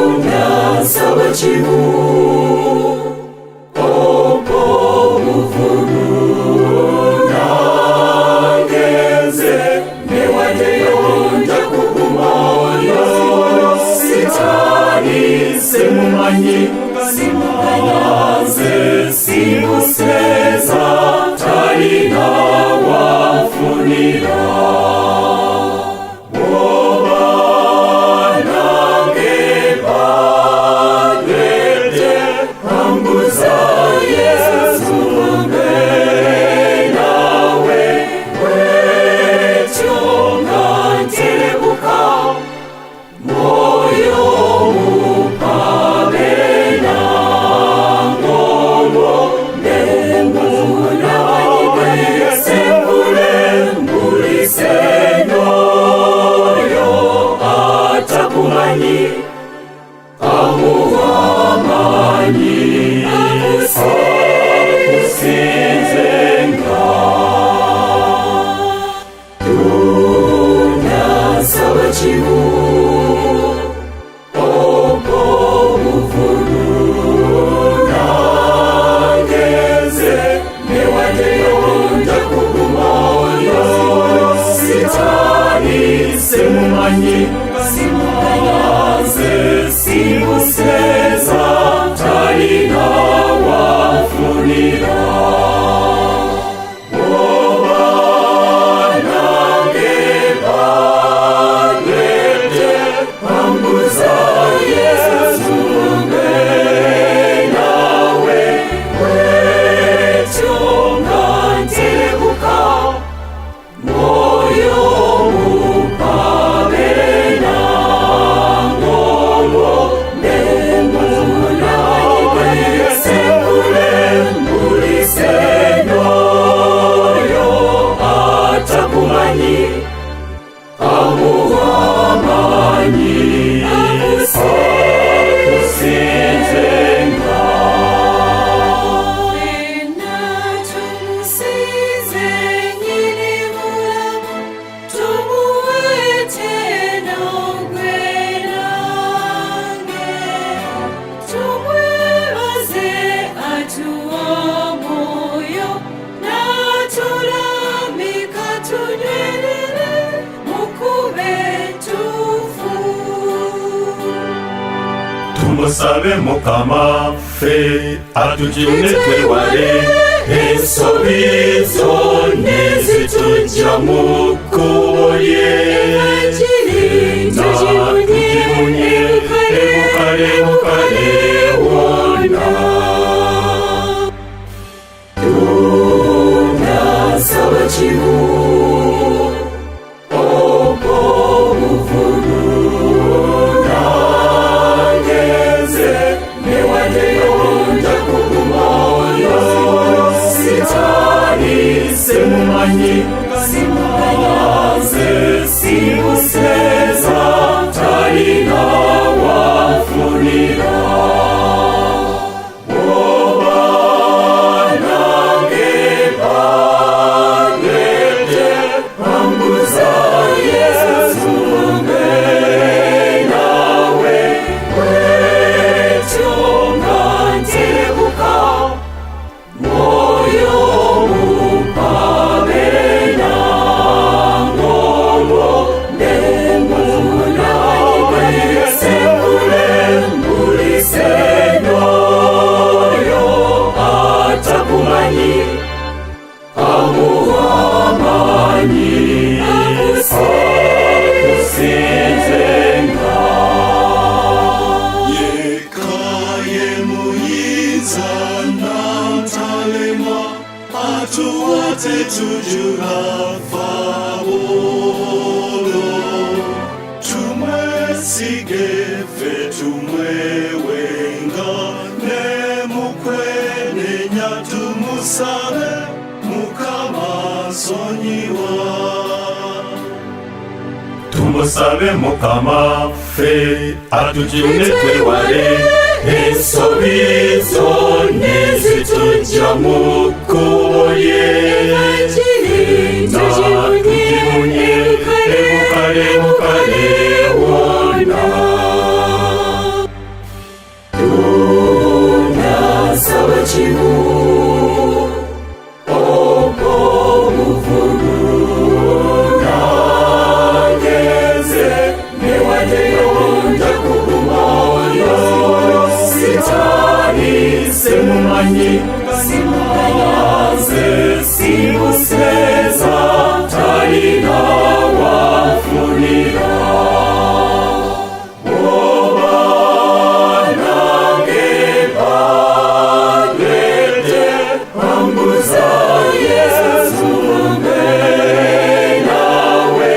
tunasaba chimu opo uvuru nangeze newadeyo ndakugumoyo sitani semumanyi simuganyaze simuseza talina wafunira semumanyi simuganyaze simuseza talina wafunira woba nange bagende pambuza Yesu mbe nawe wetyo ngantebuka moyo tumusabe Mukama ffe atugirire twewale ensobi zonna ezitujja mu kkubo lye natugimunye ebukale wonna tunasaba kimu opo uvunu semumanyi simuganyaze simuseza talina wafunira woba nange bagende pambuza Yesu mbe nawe wetyo ngantebuka moyo tujura fabolo tumwesige ffe tumwewenga ne mukwenenya tumusabe Mukama sonyiwa tumusabe Mukama ffe atugirire twewale ensobi zonna ezitujja mu kkubo lye natugimunye ebukale wonna simuganyaze simuseza talina wafunira obanange bagete bambuza Yesu nawe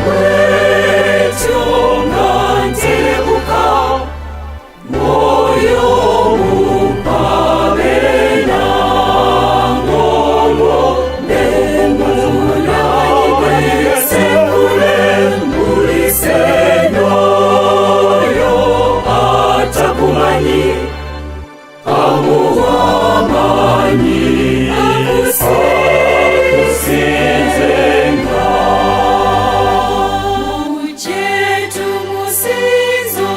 wetyo ngantebuka moyo upabena ngomo nemuna sekule mulisenyoyo atakumanyi amuwamanyi akusinzenga uchetu musizo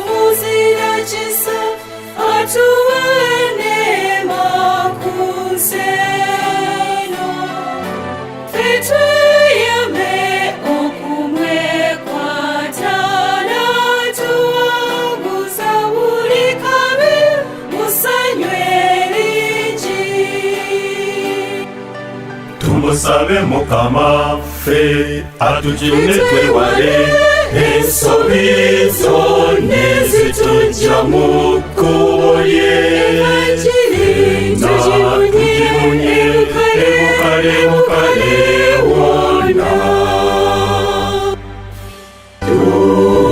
muzira chisa atuwane makuseno fetuyame okumwe kwatana tuwaguza ulikabe musanywelinji tumusabe mukama fe atujine twewale ensobi zone zitujja mu kkubo lye tugimunye ebukale wonna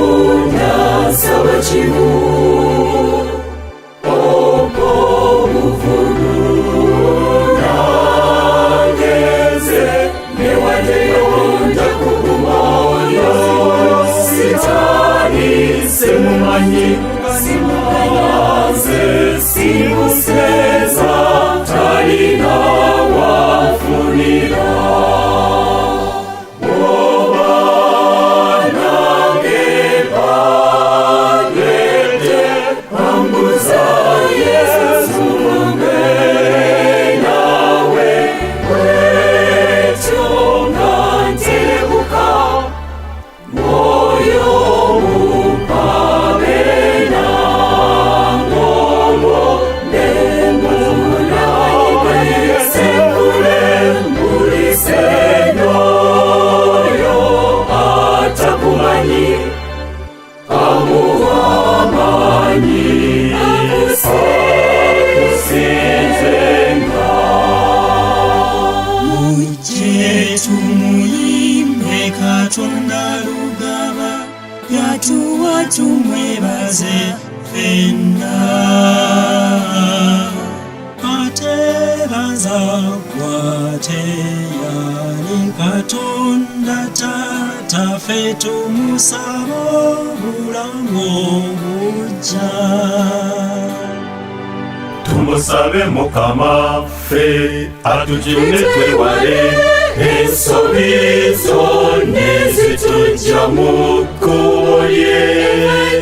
tunasaba kimu opo buvunu nangeze newadeyo ndakugumoyo sitani semumanyi simuganyaze simuseza talina wafunira obanange bagete bambuza Yesu nawe wetyo ngantebuka moyo upabena ngomo nemuna sekule mulisenyoyo atakumanyi amuwamanyi akusinzenga mujje tumuyimbe Katonda Lugaba yatuwa tumwebaze ffenna ate baza kwate yani Katonda Taata ffe tumusaba obulamu obujja tumusabe mukama fe atujine twewale ensobi zone zitujja mu kkubo lye